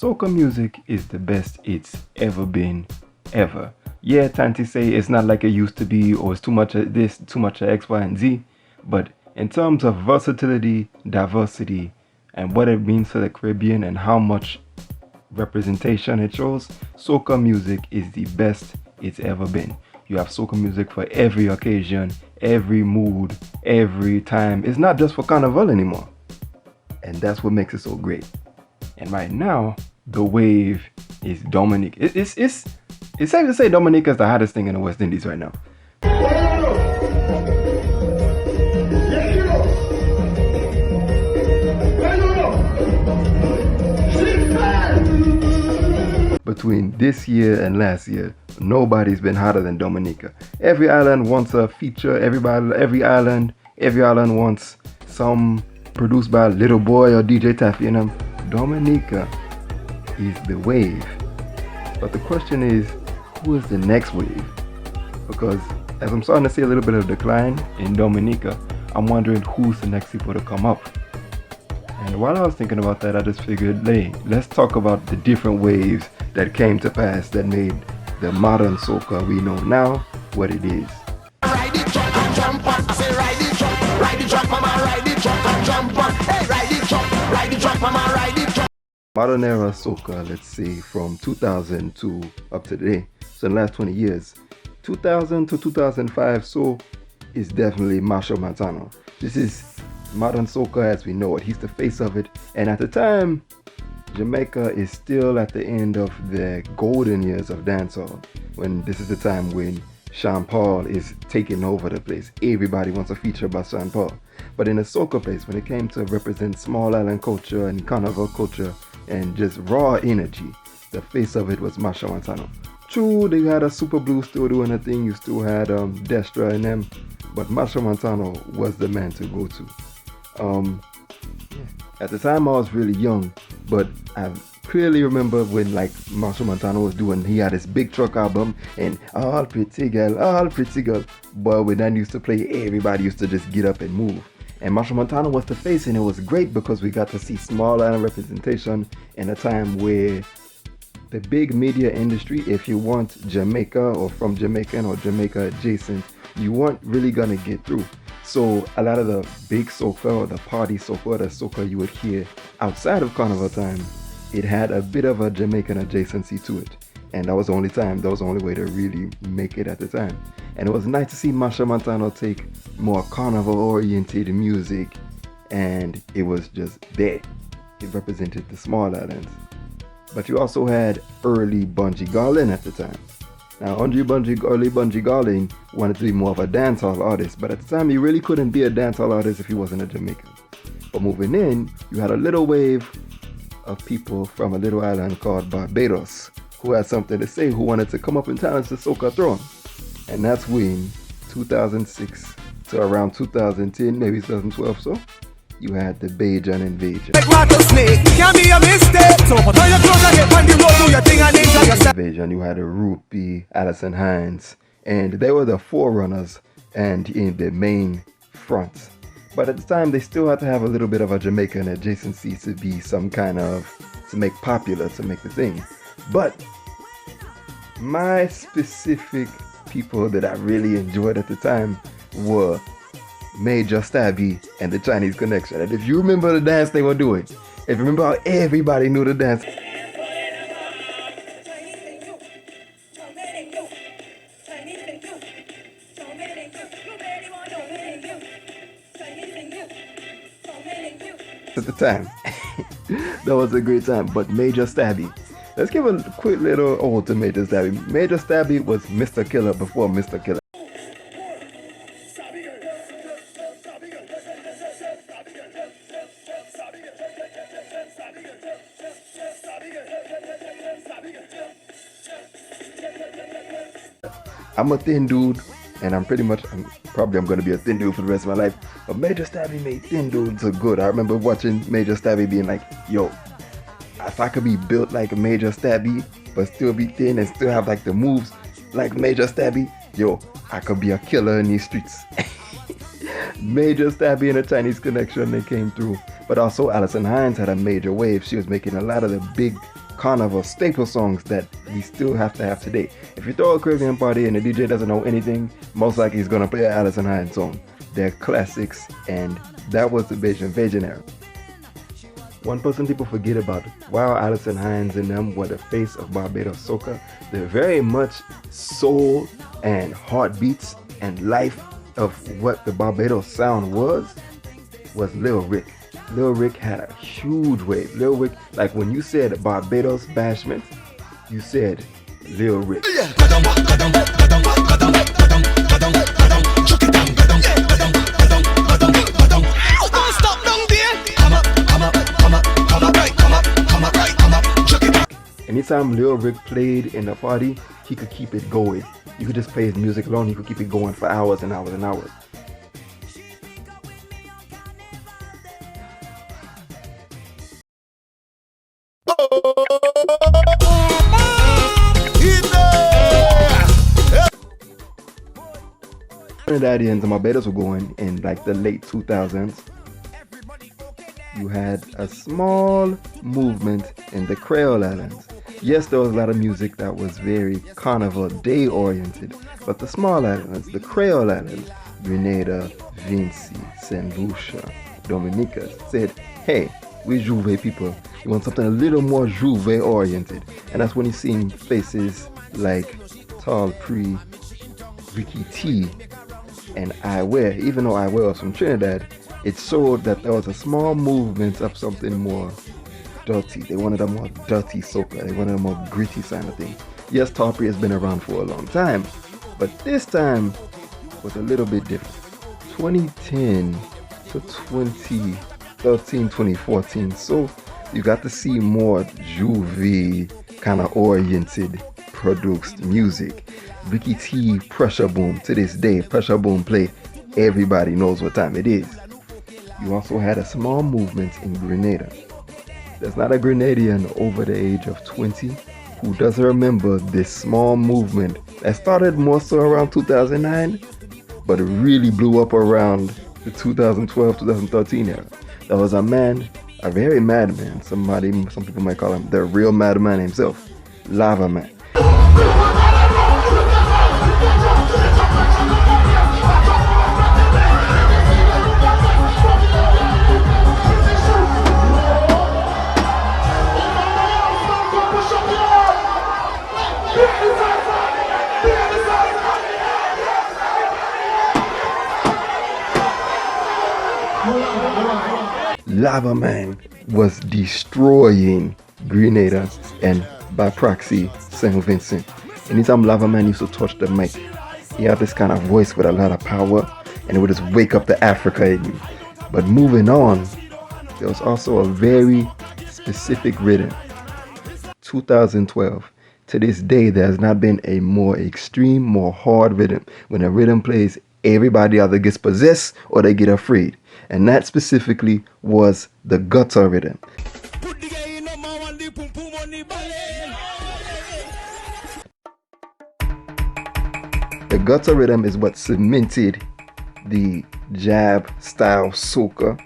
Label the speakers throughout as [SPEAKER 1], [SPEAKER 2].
[SPEAKER 1] Soca music is the best it's ever been, ever. Yeah, Tanti say it's not like it used to be, or it's too much of this, too much of X, Y, and Z. But in terms of versatility, diversity, and what it means for the Caribbean and how much representation it shows, soca music is the best it's ever been. You have soca music for every occasion, every mood, every time. It's not just for carnival anymore. And that's what makes it so great. And right now, the wave is Dominique. It's safe to say Dominica is the hottest thing in the West Indies right now. Between this year and last year, nobody's been hotter than Dominica. Every island wants a feature. Every island wants some produced by Little Boy or DJ Taffy and them. Dominica is the wave. But the question is, who is the next wave? Because as I'm starting to see a little bit of decline in Dominica, I'm wondering who's the next people to come up. And while I was thinking about that, I just figured, hey, let's talk about the different waves that came to pass that made the modern soca we know now what it is.
[SPEAKER 2] Ride it, jump and jump on. I say ride it, jump, mama, ride it, jump and jump on. Hey, ride it, jump, mama, ride it, jump.
[SPEAKER 1] Modern era soca, let's say from 2000 to up to today, so in the last 20 years, 2000 to 2005, so is definitely Machel Montano. This is modern soca as we know it. He's the face of it, and at the time, Jamaica is still at the end of the golden years of dancehall, when this is the time when Sean Paul is taking over the place. Everybody wants a feature by Sean Paul. But in the soca place, when it came to represent small island culture and carnival culture and just raw energy, the face of it was Machel Montano. True, they had a Super Blue still doing a thing. You still had Destra and them, but Machel Montano was the man to go to. At the time I was really young, but I clearly remember when like Machel Montano was doing, he had his Big Truck album and all pretty girl. But when that used to play, everybody used to just get up and move. And Machel Montano was the face, and it was great because we got to see small island representation in a time where the big media industry, if you want Jamaica or from Jamaican or Jamaica adjacent, you weren't really gonna get through. So a lot of the big soca or the party soca or the soca you would hear outside of carnival time, it had a bit of a Jamaican adjacency to it. And that was the only way to really make it at the time. And it was nice to see Machel Montano take more carnival oriented music, and it was just there. It represented the small islands. But you also had early Bunji Garlin at the time. Now, early Bunji Garlin wanted to be more of a dancehall artist, but at the time, you really couldn't be a dancehall artist if you wasn't a Jamaican. But moving in, you had a little wave of people from a little island called Barbados who had something to say, who wanted to come up and challenge the soca throne. And that's when 2006 to around 2010, maybe 2012 so, you had the Bouyon invasion. Invasion, you had a Rupee, Alison Hines, and they were the forerunners and in the main front. But at the time, they still had to have a little bit of a Jamaican adjacency to be some kind of, to make popular, to make the thing. But my specific people that I really enjoyed at the time were Major Stabby and the Chinese Connection. And if you remember the dance they were doing, if you remember how everybody knew the dance. At the time, that was a great time. But Major Stabby, let's give a quick little ode to Major Stabby. Major Stabby was Mr. Killer before Mr. Killer. I'm a thin dude, and I'm probably going to be a thin dude for the rest of my life. But Major Stabby made thin dudes look good. I remember watching Major Stabby being like, yo, if I could be built like a Major Stabby, but still be thin and still have like the moves like Major Stabby, yo, I could be a killer in these streets. Major Stabby and a Chinese Connection, they came through. But also Alison Hines had a major wave. She was making a lot of the big carnival staple songs that we still have to have today. If you throw a Caribbean party and the DJ doesn't know anything, most likely he's gonna play an Alison Hinds song. They're classics, and that was the Bajan era. One person people forget about, while Alison Hinds and them were the face of Barbados soca, they're very much soul and heartbeats and life of what the Barbados sound was Lil Rick. Lil Rick had a huge wave. Lil Rick, like when you said Barbados Bashment, you said Lil Rick. Anytime Lil Rick played in the party, he could keep it going. You could just play his music alone, he could keep it going for hours and hours and hours. Trinidadians and Barbados were going in like the late 2000s. You had a small movement in the Creole Islands. Yes, there was a lot of music that was very carnival day oriented, but the small islands, the Creole Islands, Grenada, Vinci, St. Lucia, Dominica, said, hey, we Juve people, we want something a little more Juve oriented. And that's when you see faces like Tall Pre, Ricky T, and I Wear. Even though I Wear was from Trinidad, it showed that there was a small movement of something more dirty. They wanted a more dirty soca. They wanted a more gritty kind of thing. Yes, Tall Pre has been around for a long time, but this time was a little bit different. 2010 to 2013, 2014. So you got to see more Juvie kind of oriented produced music. Ricky T, Pressure Boom. To this day, Pressure Boom play. Everybody knows what time it is. You also had a small movement in Grenada. There's not a Grenadian over the age of 20 who doesn't remember this small movement that started more so around 2009, but it really blew up around the 2012-2013 era. There was a man, a very madman, some people might call him the real madman himself, Lava Man. Lava Man was destroying Grenada and by proxy St. Vincent. Anytime Lava Man used to touch the mic, he had this kind of voice with a lot of power, and it would just wake up the Africa in you. But moving on, there was also a very specific rhythm. 2012. To this day, there has not been a more extreme, more hard rhythm. When a rhythm plays, everybody either gets possessed or they get afraid. And that specifically was the gutter rhythm. The gutter rhythm is what cemented the jab style soca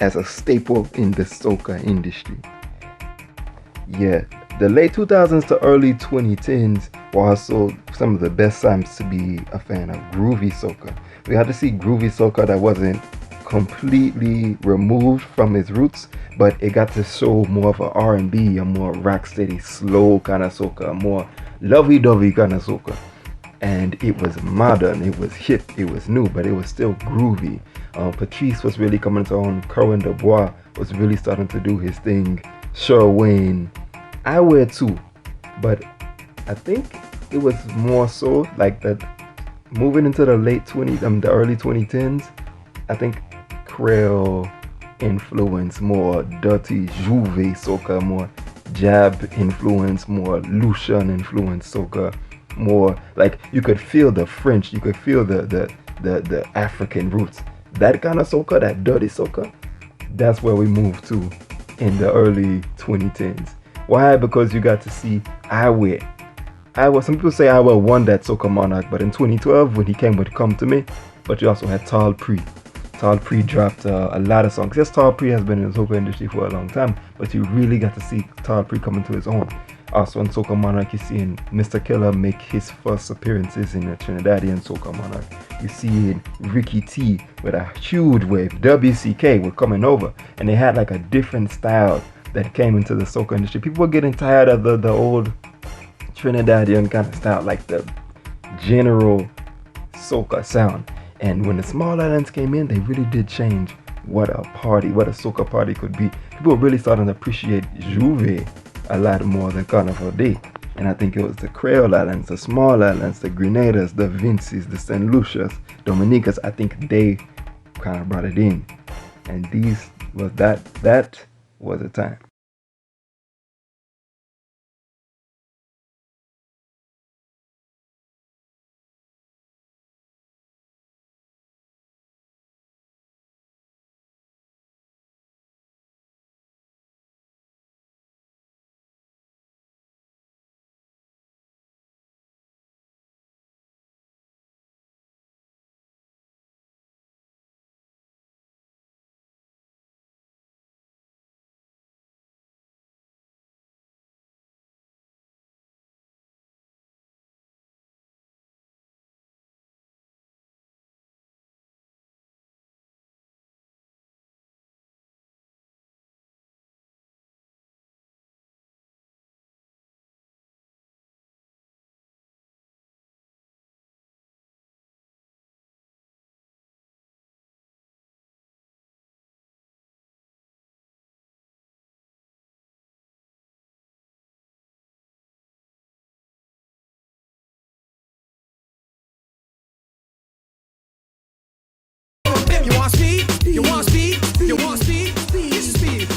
[SPEAKER 1] as a staple in the soca industry. Yeah, the late 2000s to early 2010s were also some of the best times to be a fan of groovy soca. We had to see groovy soca that wasn't completely removed from its roots, but it got to show more of a R&B, a more rock steady, slow kind of soca, a more lovey-dovey kind of soca. And it was modern, it was hip, it was new, but it was still groovy. Patrice was really coming to own. Corin Dubois was really starting to do his thing. Sure Wayne, I Wear too, but I think it was more so like that. Moving into the late 20s, the early 2010s, I think Creole influence, more dirty Juve soca, more jab influence, more Lucian influence soca, more like you could feel the French, you could feel the African roots. That kind of soca, that dirty soca, that's where we moved to in the early 2010s. Why? Because you got to see I Wear. Some people say I Wear won that soca monarch, but in 2012 when he came with Come To Me, but you also had Tall Pre. Tall Pre dropped a lot of songs. Yes, Tall Pre has been in the soca industry for a long time, but you really got to see Tall Pre come into his own. Also on Soca Monarch, you're seeing Mr. Killer make his first appearances in the Trinidadian Soca Monarch. You're seeing Ricky T with a huge wave. WCK were coming over, and they had like a different style that came into the soca industry. People were getting tired of the old Trinidadian kind of style, like the general soca sound. And when the small islands came in, they really did change what a soca party could be. People were really starting to appreciate Juve a lot more than Carnival Day. And I think it was the Creole Islands, the small islands, the Grenadiers, the Vinces, the St. Lucias, Dominicas. I think they kind of brought it in. And that was a time.
[SPEAKER 2] You want speed? You want speed? You want speed? This is speed.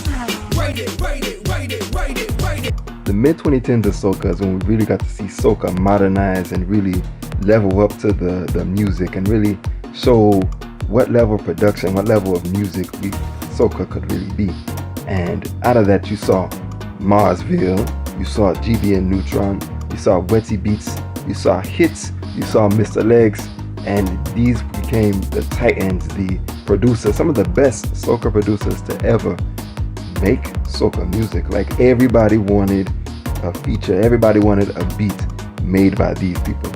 [SPEAKER 2] Rate it, rate it, rate it, rate it, rate it.
[SPEAKER 1] The mid-2010s of soca is when we really got to see soca modernize and really level up to the music and really show what level of production, what level of music soca could really be. And out of that, you saw Marsville, you saw GBN Neutron, you saw Wetty Beats, you saw Hits, you saw Mr. Legs, and these became the titans, the producers, some of the best soca producers to ever make soca music. Like, everybody wanted a feature, everybody wanted a beat made by these people.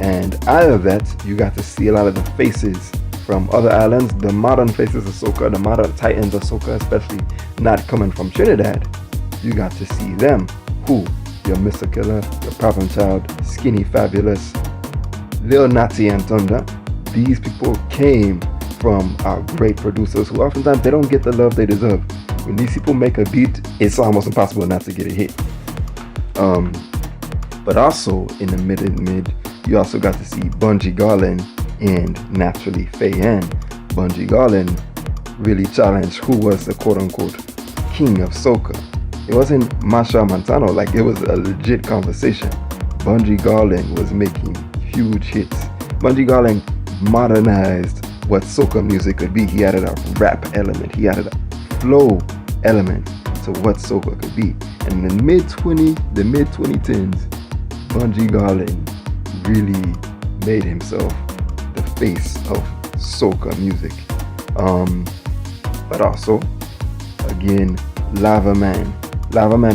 [SPEAKER 1] And out of that, you got to see a lot of the faces from other islands, the modern faces of soca, the modern titans of soca, especially not coming from Trinidad. You got to see them. Who? Your Mr. Killer, your Problem Child, Skinny Fabulous, Lil Natty and Thunder. These people came from our great producers who oftentimes they don't get the love they deserve. When these people make a beat, it's almost impossible not to get a hit. But also in the mid, you also got to see Bunji Garlin and naturally Faye Ann. Bunji Garlin really challenged who was the quote-unquote king of soca. It wasn't Masha Montano, like it was a legit conversation. Bunji Garlin was making huge hits. Bunji Garlin modernized what soca music could be. He added a rap element, he added a flow element to what soca could be. And in the mid-2010s, Bunji Garlin really made himself the face of soca music. But also, again, Lava Man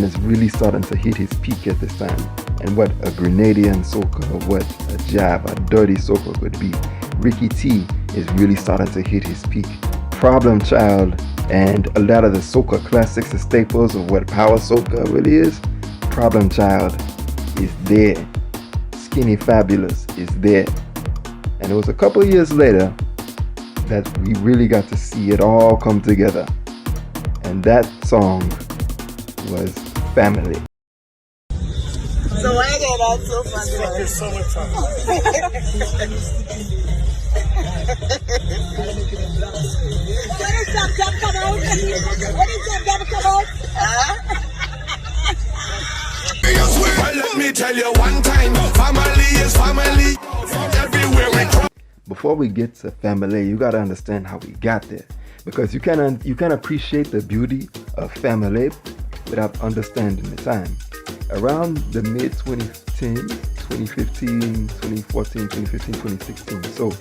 [SPEAKER 1] is really starting to hit his peak at this time. And what a Grenadian soca, what a jab, a dirty soca could be. Ricky T is really starting to hit his peak. Problem Child and a lot of the soca classics, the staples of what power soca really is. Problem Child is there. Skinny Fabulous is there. And it was a couple of years later that we really got to see it all come together. And that song was Family.
[SPEAKER 3] So why get that so funny?
[SPEAKER 2] There's so much fun.
[SPEAKER 3] When is that job come out? When is that job come out?
[SPEAKER 2] Well, let me tell you one time, family is family. Everywhere we go.
[SPEAKER 1] Before we get to Family, you gotta understand how we got there, because you can appreciate the beauty of Family without understanding the time. Around the mid 2010, 2015, 2014, 2015, 2016. So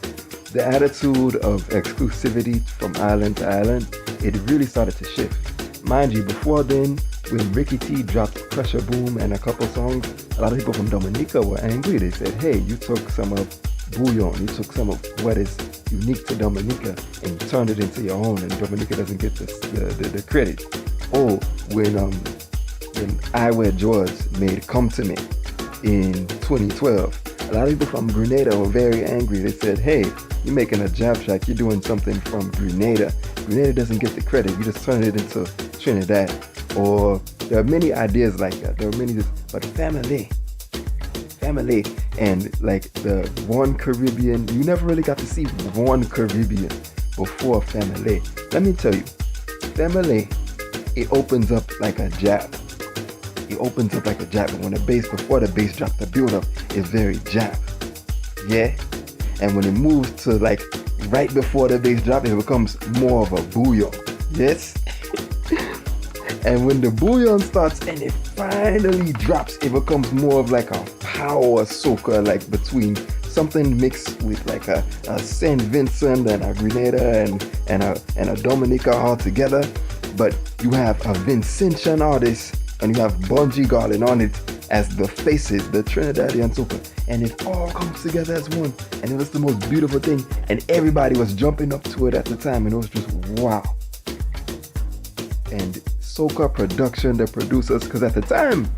[SPEAKER 1] the attitude of exclusivity from island to island, it really started to shift. Mind you, before then, when Ricky T dropped Pressure Boom and a couple songs, a lot of people from Dominica were angry. They said, hey, you took some of Bouyon, you took some of what is unique to Dominica and you turned it into your own, and Dominica doesn't get the credit. Or when I Wear George made Come To Me in 2012, a lot of people from Grenada were very angry. They said, hey, you're making a jab track, you're doing something from Grenada. Grenada doesn't get the credit, you just turn it into Trinidad. Or there are many ideas like that. There are many, but family, and like the One Caribbean, you never really got to see One Caribbean before family. Let me tell you, family, it opens up like a jab. It opens up like a jab, and when the bass, before the bass drop, the build up is very jab. Yeah? And when it moves to like right before the bass drop, it becomes more of a bouyon. Yes? And when the bouyon starts and it finally drops, it becomes more of like a power soca, like between something mixed with like a Saint Vincent and a Grenada and a Dominica all together. But you have a Vincentian artist and you have Bungie Garland on it as the faces, the Trinidadian soca, and it all comes together as one, and it was the most beautiful thing, and everybody was jumping up to it at the time, and it was just wow. And soca production, the producers, because at the time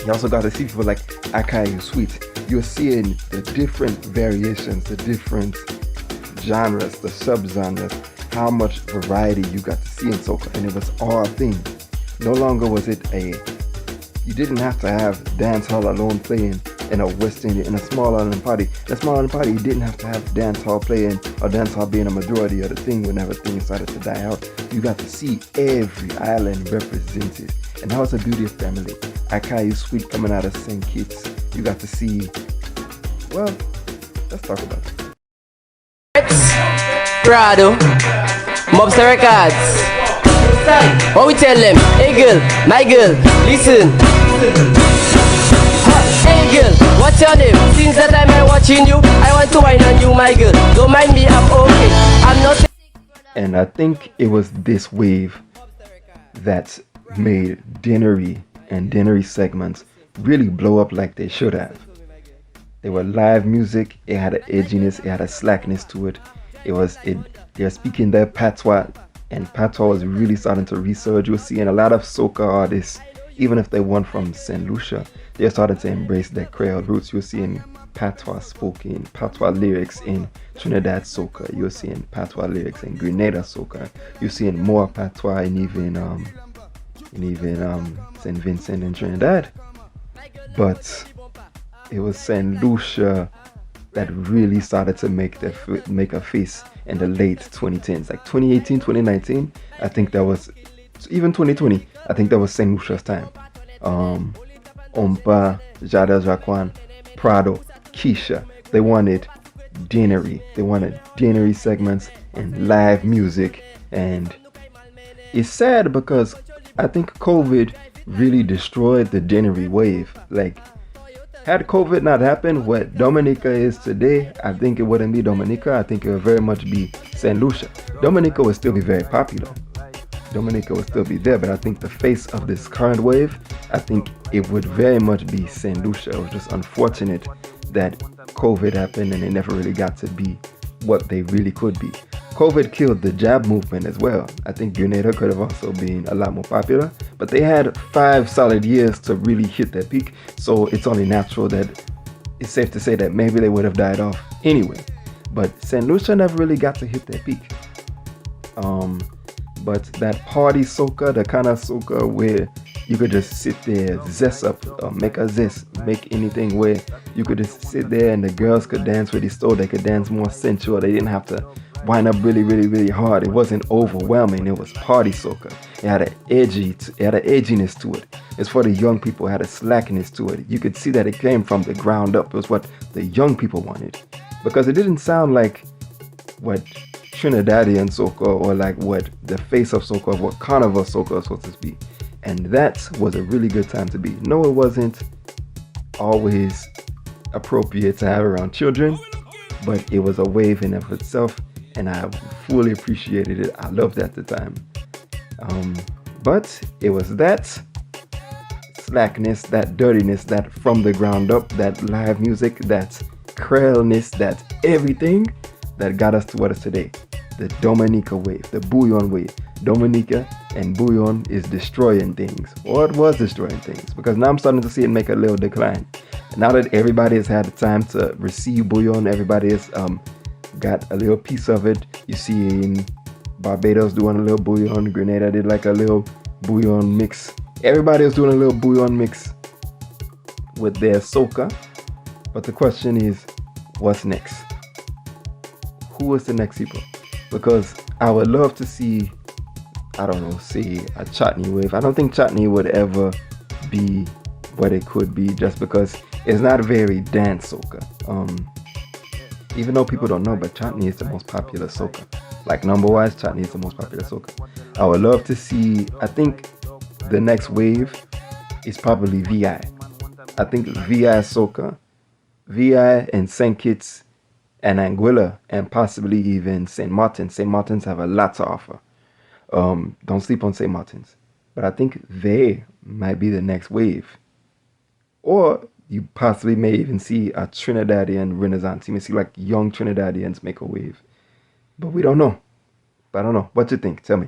[SPEAKER 1] you also got to see people like Akayu Sweet. You're seeing the different variations, the different genres, the sub-genres, how much variety you got to see in soca, and it was all a thing. No longer was it you didn't have to have dancehall alone playing in a West Indian, in a small island party. In a small island party, you didn't have to have dancehall playing or dancehall being a majority of the thing whenever things started to die out. You got to see every island represented. And that was the beauty of family. Akayu Sweet coming out of St. Kitts. You got to see, well, let's talk about it.
[SPEAKER 4] Prado, Mobster Records. What we tell them? Hey girl, my girl, listen. Hey girl, what's your name? Since the time I'm watching you, I want to wine on you, my girl. Don't mind me, I'm okay. I'm not.
[SPEAKER 1] And I think it was this wave that made Dinnery and Dinnery segments really blow up like they should have. They were live music, it had an edginess, it had a slackness to it. They're speaking their patois, and patois was really starting to resurge. You were seeing a lot of soca artists, even if they weren't from St. Lucia, they started to embrace their Creole roots. You were seeing patois spoken, patois lyrics in Trinidad soca. You were seeing patois lyrics in Grenada soca. You're seeing more patois in even St. Vincent and Trinidad. But it was St. Lucia that really started to make a face in the late 2010s, like 2018, 2019. I think that was, even 2020, I think that was St. Lucia's time. Ompa, Jada Jaquan, Prado, Keisha, they wanted dinnery. They wanted dinnery segments and live music. And it's sad because I think COVID really destroyed the dinnery wave. Like, had COVID not happened, what Dominica is today, I think it wouldn't be Dominica. I think it would very much be St. Lucia. Dominica would still be very popular. Dominica would still be there, but I think the face of this current wave, I think it would very much be St. Lucia. It was just unfortunate that COVID happened and they never really got to be what they really could be. COVID killed the jab movement as well. I think Grenada could have also been a lot more popular, but they had 5 solid years to really hit their peak, so it's only natural that it's safe to say that maybe they would have died off anyway. But St. Lucia never really got to hit their peak. But that party soca, the kind of soca where you could just sit there, zest up, make a zest, make anything where you could just sit there and the girls could dance really slow, they could dance more sensual, they didn't have to wind up really, really, really hard. It wasn't overwhelming, it was party soca. It had an edginess to it. It's for the young people, it had a slackness to it. You could see that it came from the ground up. It was what the young people wanted. Because it didn't sound like what Trinidadian soca or like what the face of soca, what carnival soca was supposed to be. And that was a really good time to be. No, it wasn't always appropriate to have around children, but it was a wave in of itself, and I fully appreciated it. I loved it at the time. But it was that slackness, that dirtiness, that from the ground up, that live music, that creolness, that everything that got us to what is today. The Dominica wave, the Bouyon wave. Dominica and Bouyon is destroying things, or it was destroying things, because now I'm starting to see it make a little decline. Now that everybody has had the time to receive Bouyon, everybody has got a little piece of it. You see in Barbados doing a little Bouyon, Grenada did like a little Bouyon mix. Everybody is doing a little Bouyon mix with their soca. But the question is, what's next? Who is the next people? Because I would love to see, I don't know, say a Chutney wave. I don't think Chutney would ever be what it could be, just because it's not very dance soca. Even though people don't know, but Chutney is the most popular soca. Like number-wise, Chutney is the most popular soca. I would love to see, I think the next wave is probably VI. I think VI soca, VI and St. Kitts and Anguilla, and possibly even St. Martin's. St. Martin's have a lot to offer. Don't sleep on St. Martin's. But I think they might be the next wave. Or you possibly may even see a Trinidadian renaissance. You may see like young Trinidadians make a wave. But we don't know. But I don't know. What you think? Tell me.